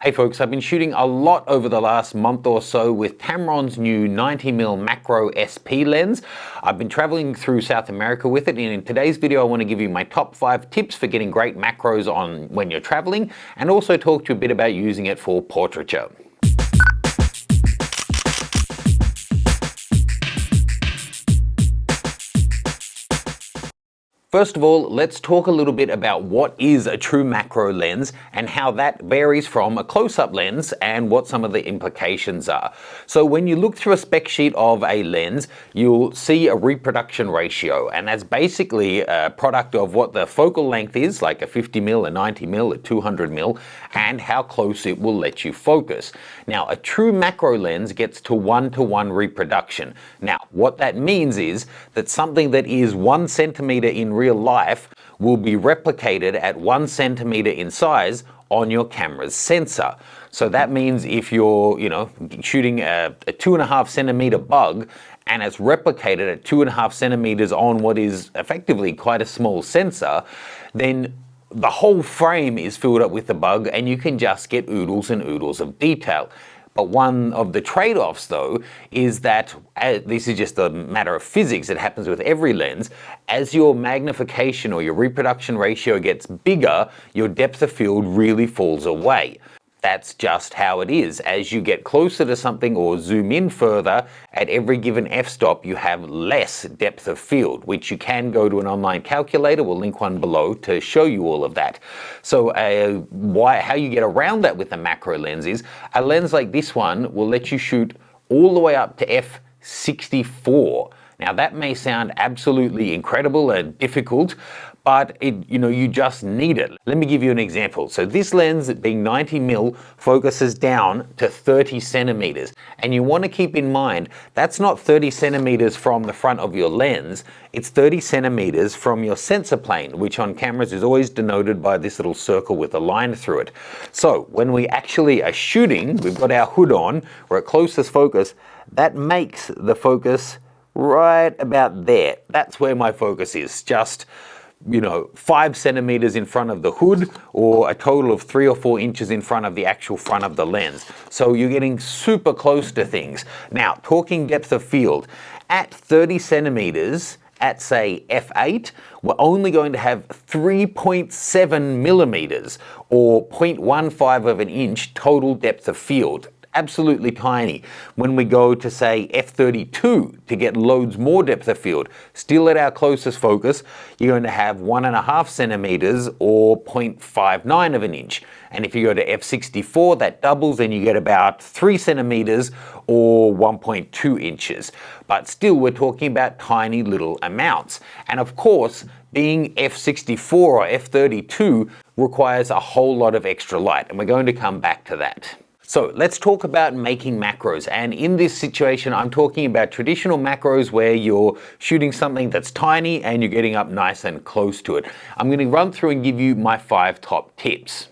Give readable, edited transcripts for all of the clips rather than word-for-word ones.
Hey folks, I've been shooting a lot over the last month or so with Tamron's new 90mm macro SP lens. I've been traveling through South America with it, and in today's video I want to give you my top 5 tips for getting great macros on when you're traveling, and also talk to you a bit about using it for portraiture. First of all, let's talk a little bit about what is a true macro lens and how that varies from a close-up lens and what some of the implications are. So when you look through a spec sheet of a lens, you'll see a reproduction ratio, and that's basically a product of what the focal length is, like a 50mm, a 90mm, a 200mm, and how close it will let you focus. Now, a true macro lens gets to 1-to-1 reproduction. Now, what that means is that something that is 1 centimeter in real life will be replicated at 1 centimeter in size on your camera's sensor. So that means if you're, shooting a 2.5 centimeter bug and it's replicated at 2.5 centimeters on what is effectively quite a small sensor, then the whole frame is filled up with the bug and you can just get oodles and oodles of detail. But one of the trade-offs though is that, this is just a matter of physics, it happens with every lens, as your magnification or your reproduction ratio gets bigger, your depth of field really falls away. That's just how it is. As you get closer to something or zoom in further, at every given f-stop you have less depth of field, which you can go to an online calculator. We'll link one below to show you all of that. So how you get around that with a macro lens is, a lens like this one will let you shoot all the way up to f64. Now that may sound absolutely incredible and difficult, but you just need it. Let me give you an example. So this lens, being 90mm, focuses down to 30 centimeters. And you want to keep in mind, that's not 30 centimeters from the front of your lens, it's 30 centimeters from your sensor plane, which on cameras is always denoted by this little circle with a line through it. So when we actually are shooting, we've got our hood on, we're at closest focus, that makes the focus right about there. That's where my focus is, just 5 centimeters in front of the hood, or a total of 3 or 4 inches in front of the actual front of the lens. So you're getting super close to things. Now, talking depth of field, at 30 centimeters, at say f8, we're only going to have 3.7 millimeters, or 0.15 of an inch total depth of field. Absolutely tiny. When we go to say f32 to get loads more depth of field, still at our closest focus, you're going to have 1.5 centimeters or 0.59 of an inch. And if you go to f64, that doubles, and you get about 3 centimeters or 1.2 inches. But still, we're talking about tiny little amounts. And of course, being f64 or f32 requires a whole lot of extra light, and we're going to come back to that. So let's talk about making macros, and in this situation I'm talking about traditional macros where you're shooting something that's tiny and you're getting up nice and close to it. I'm going to run through and give you my 5 top tips.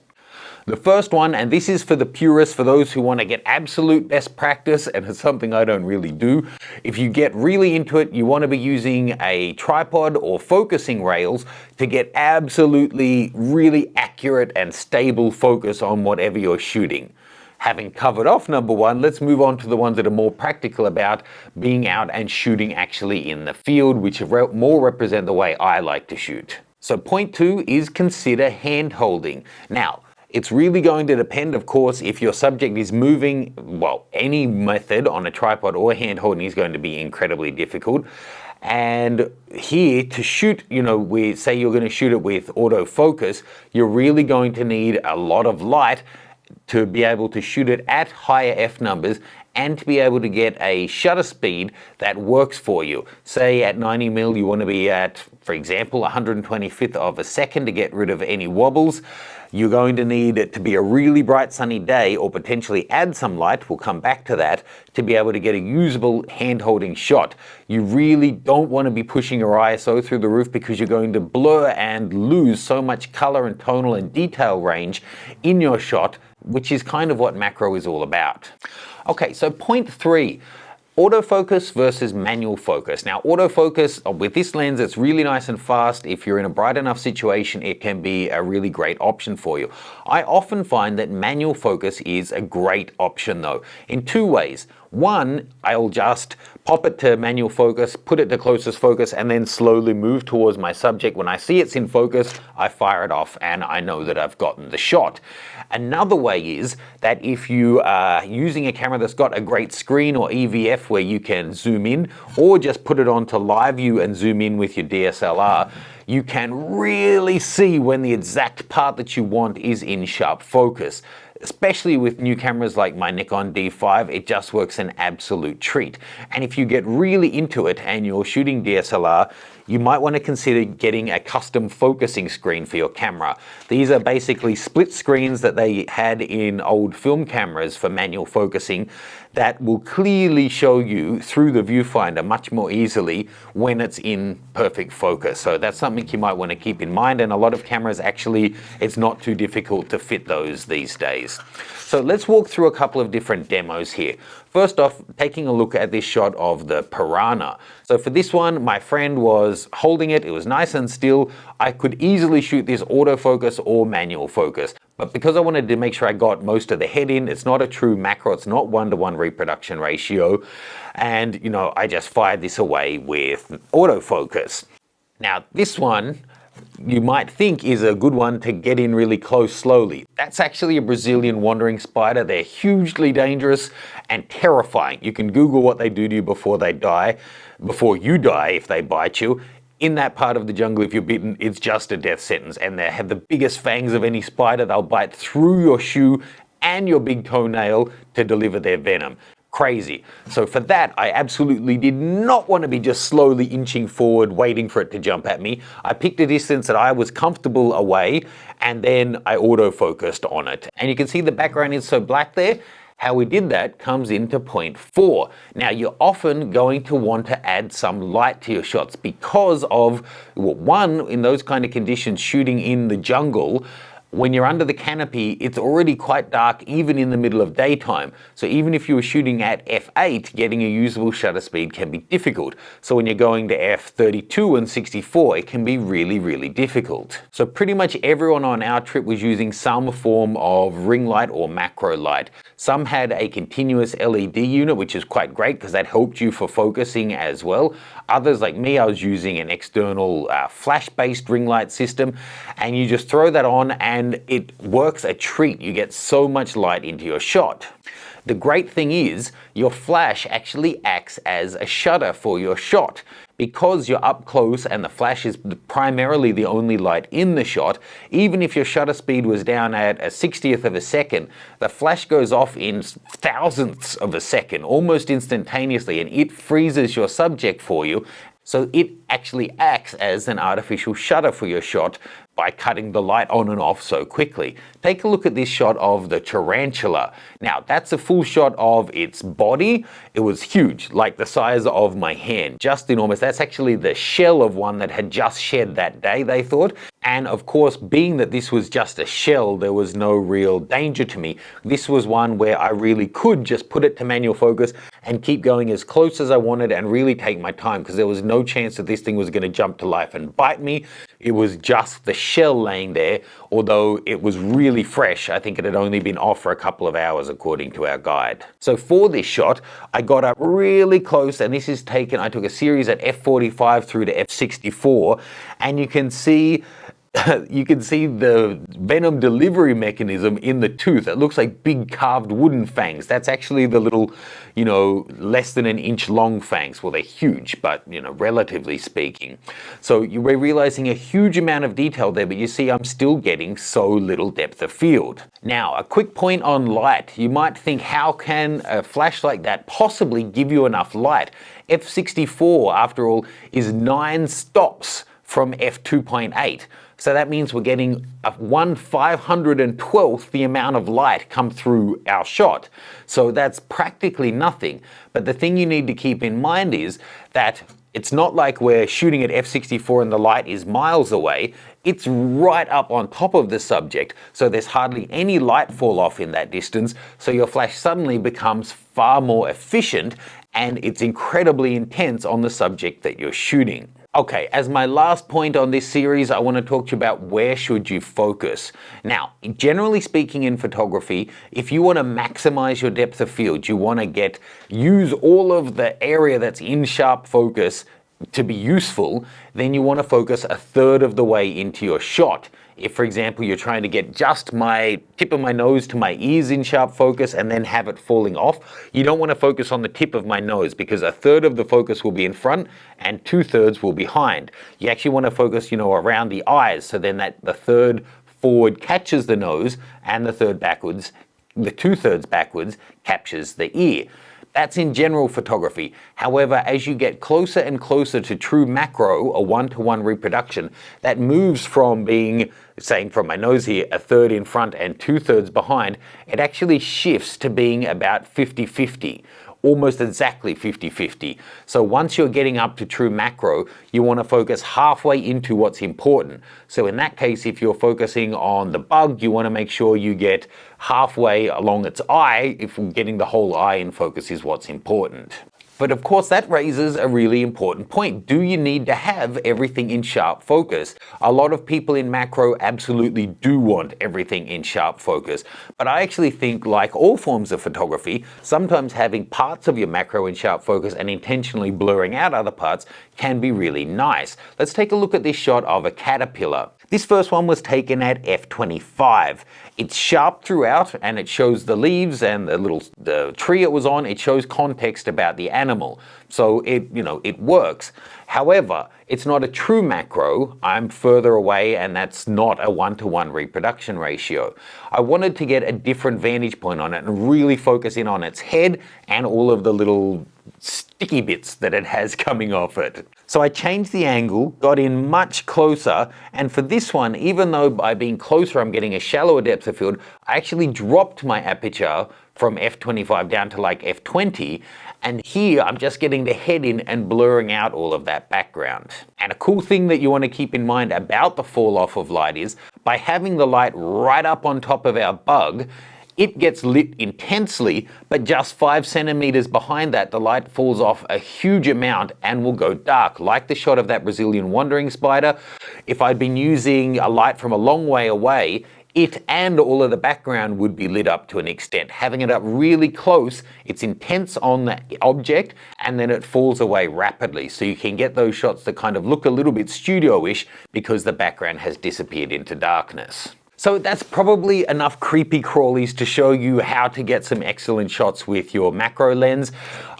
The first one, and this is for the purists, for those who want to get absolute best practice, and it's something I don't really do. If you get really into it, you want to be using a tripod or focusing rails to get absolutely really accurate and stable focus on whatever you're shooting. Having covered off number 1, let's move on to the ones that are more practical about being out and shooting actually in the field, which more represent the way I like to shoot. So point 2 is consider hand holding. Now, it's really going to depend, of course, if your subject is moving. Well, any method on a tripod or hand holding is going to be incredibly difficult. And here to shoot, we say you're going to shoot it with autofocus, you're really going to need a lot of light to be able to shoot it at higher f numbers and to be able to get a shutter speed that works for you. Say at 90mm you want to be at, for example, 125th of a second to get rid of any wobbles. You're going to need it to be a really bright sunny day, or potentially add some light, we'll come back to that, to be able to get a usable hand-holding shot. You really don't want to be pushing your ISO through the roof, because you're going to blur and lose so much color and tonal and detail range in your shot, which is kind of what macro is all about. Okay, so point 3. Autofocus versus manual focus. Now, autofocus with this lens, it's really nice and fast. If you're in a bright enough situation, it can be a really great option for you. I often find that manual focus is a great option though, in two ways. One, I'll just pop it to manual focus, put it to closest focus, and then slowly move towards my subject. When I see it's in focus, I fire it off and I know that I've gotten the shot. Another way is that if you are using a camera that's got a great screen or EVF where you can zoom in, or just put it onto live view and zoom in with your DSLR, you can really see when the exact part that you want is in sharp focus. Especially with new cameras like my Nikon D5, it just works an absolute treat. And if you get really into it and you're shooting DSLR, you might want to consider getting a custom focusing screen for your camera. These are basically split screens that they had in old film cameras for manual focusing that will clearly show you through the viewfinder much more easily when it's in perfect focus. So that's something you might want to keep in mind, and a lot of cameras actually, it's not too difficult to fit those these days. So let's walk through a couple of different demos here. First off, taking a look at this shot of the Piranha. So for this one, my friend was holding it, it was nice and still. I could easily shoot this autofocus or manual focus. But because I wanted to make sure I got most of the head in, it's not a true macro, it's not 1:1 reproduction ratio. And I just fired this away with autofocus. Now this one, you might think is a good one to get in really close slowly. That's actually a Brazilian wandering spider. They're hugely dangerous and terrifying. You can Google what they do to you before you die if they bite you. In that part of the jungle, if you're bitten, it's just a death sentence, and they have the biggest fangs of any spider. They'll bite through your shoe and your big toenail to deliver their venom. Crazy. So for that, I absolutely did not want to be just slowly inching forward, waiting for it to jump at me. I picked a distance that I was comfortable away, and then I autofocused on it. And you can see the background is so black there. How we did that comes into point 4. Now you're often going to want to add some light to your shots because of, well, one, in those kind of conditions, shooting in the jungle, when you're under the canopy, it's already quite dark even in the middle of daytime. So even if you were shooting at f8, getting a usable shutter speed can be difficult. So when you're going to f32 and 64, it can be really, really difficult. So pretty much everyone on our trip was using some form of ring light or macro light. Some had a continuous LED unit, which is quite great because that helped you for focusing as well. Others, like me, I was using an external flash-based ring light system, and you just throw that on and it works a treat. You get so much light into your shot. The great thing is your flash actually acts as a shutter for your shot. Because you're up close and the flash is primarily the only light in the shot, even if your shutter speed was down at a 60th of a second, the flash goes off in thousandths of a second, almost instantaneously, and it freezes your subject for you. So it actually acts as an artificial shutter for your shot by cutting the light on and off so quickly. Take a look at this shot of the tarantula. Now that's a full shot of its body. It was huge, like the size of my hand, just enormous. That's actually the shell of one that had just shed that day, they thought. And of course, being that this was just a shell, there was no real danger to me. This was one where I really could just put it to manual focus and keep going as close as I wanted and really take my time, because there was no chance that this thing was going to jump to life and bite me. It was just the shell laying there, although it was really fresh. I think it had only been off for a couple of hours according to our guide. So for this shot, I got up really close, and this is taken, I took a series at f45 through to f64, and you can see the venom delivery mechanism in the tooth. It looks like big carved wooden fangs. That's actually the little, less than an inch long fangs. Well, they're huge, but, relatively speaking. So we're realizing a huge amount of detail there, but you see I'm still getting so little depth of field. Now, a quick point on light. You might think, how can a flash like that possibly give you enough light? f64, after all, is 9 stops from f2.8. So that means we're getting 1/512th the amount of light come through our shot. So that's practically nothing. But the thing you need to keep in mind is that It's not like we're shooting at f64 and the light is miles away. It's right up on top of the subject, so there's hardly any light fall off in that distance, so your flash suddenly becomes far more efficient and it's incredibly intense on the subject that you're shooting. Okay, as my last point on this series, I want to talk to you about where should you focus. Now, generally speaking in photography, if you want to maximize your depth of field, you want to use all of the area that's in sharp focus to be useful, then you want to focus a third of the way into your shot. If, for example, you're trying to get just my tip of my nose to my ears in sharp focus and then have it falling off, you don't want to focus on the tip of my nose because a third of the focus will be in front and 2/3 will be behind. You actually want to focus, around the eyes, so then that the third forward catches the nose and the 2/3 backwards captures the ear. That's in general photography. However, as you get closer and closer to true macro, a 1-to-1 reproduction, that moves from being, saying from my nose here, a third in front and 2/3 behind, it actually shifts to being about 50-50. Almost exactly 50-50. So once you're getting up to true macro, you want to focus halfway into what's important. So in that case, if you're focusing on the bug, you want to make sure you get halfway along its eye, if getting the whole eye in focus is what's important. But of course that raises a really important point. Do you need to have everything in sharp focus? A lot of people in macro absolutely do want everything in sharp focus. But I actually think, like all forms of photography, sometimes having parts of your macro in sharp focus and intentionally blurring out other parts can be really nice. Let's take a look at this shot of a caterpillar. This first one was taken at f25. It's sharp throughout and it shows the leaves and the tree it was on. It shows context about the animal. So it works. However, it's not a true macro. I'm further away and that's not a 1-to-1 reproduction ratio. I wanted to get a different vantage point on it and really focus in on its head and all of the little sticky bits that it has coming off it. So I changed the angle, got in much closer, and for this one, even though by being closer I'm getting a shallower depth of field, I actually dropped my aperture from f25 down to like f20, and here I'm just getting the head in and blurring out all of that background. And a cool thing that you want to keep in mind about the fall off of light is, by having the light right up on top of our bug, it gets lit intensely, but just 5 centimeters behind that, the light falls off a huge amount and will go dark, like the shot of that Brazilian wandering spider. If I'd been using a light from a long way away, it and all of the background would be lit up to an extent. Having it up really close, it's intense on the object and then it falls away rapidly. So you can get those shots that kind of look a little bit studio-ish because the background has disappeared into darkness. So that's probably enough creepy crawlies to show you how to get some excellent shots with your macro lens.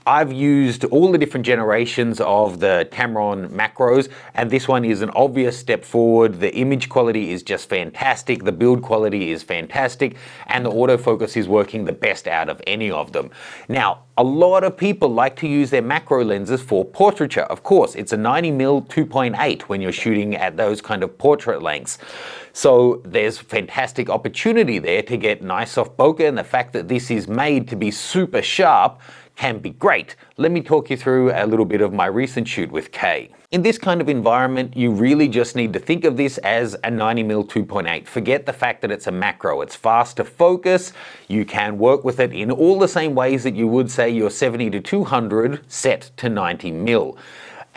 I've used all the different generations of the Tamron macros, and this one is an obvious step forward. The image quality is just fantastic, the build quality is fantastic, and the autofocus is working the best out of any of them. Now, a lot of people like to use their macro lenses for portraiture. Of course, it's a 90mm 2.8 when you're shooting at those kind of portrait lengths. So there's fantastic opportunity there to get nice soft bokeh, and the fact that this is made to be super sharp can be great. Let me talk you through a little bit of my recent shoot with Kay. In this kind of environment, you really just need to think of this as a 90mm 2.8. Forget the fact that it's a macro. It's fast to focus. You can work with it in all the same ways that you would say your 70-200 set to 90mm.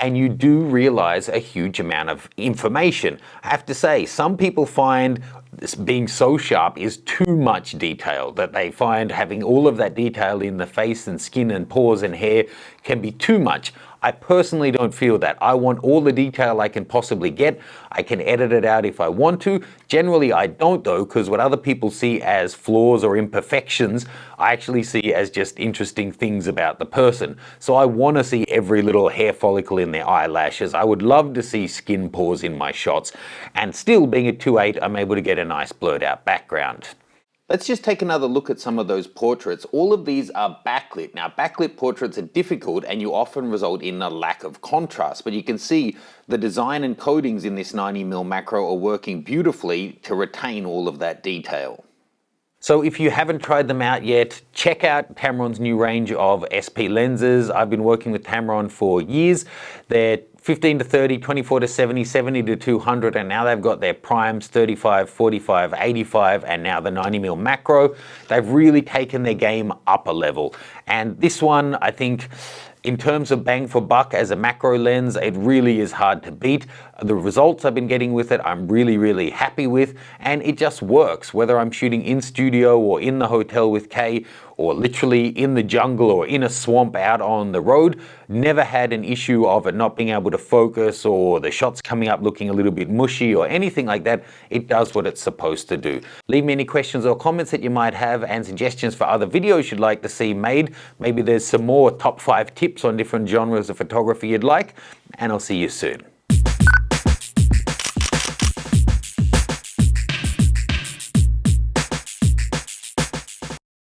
And you do realize a huge amount of information. I have to say, some people find this being so sharp is too much detail, that they find having all of that detail in the face and skin and pores and hair can be too much. I personally don't feel that. I want all the detail I can possibly get. I can edit it out if I want to. Generally I don't though, because what other people see as flaws or imperfections, I actually see as just interesting things about the person. So I want to see every little hair follicle in their eyelashes. I would love to see skin pores in my shots. And still, being a 2.8, I'm able to get a nice blurred out background. Let's just take another look at some of those portraits. All of these are backlit. Now, backlit portraits are difficult and you often result in a lack of contrast, but you can see the design and codings in this 90mm macro are working beautifully to retain all of that detail. So if you haven't tried them out yet, check out Tamron's new range of SP lenses. I've been working with Tamron for years. They're 15 to 30, 24 to 70, 70 to 200, and now they've got their primes 35, 45, 85, and now the 90mm macro. They've really taken their game up a level. And this one, I think, in terms of bang for buck as a macro lens, it really is hard to beat. The results I've been getting with it, I'm really happy with, and it just works. Whether I'm shooting in studio or in the hotel with Kay, or literally in the jungle or in a swamp out on the road, never had an issue of it not being able to focus or the shots coming up looking a little bit mushy or anything like that. It does what it's supposed to do. Leave me any questions or comments that you might have and suggestions for other videos you'd like to see made. Maybe there's some more top 5 tips on different genres of photography you'd like, and I'll see you soon.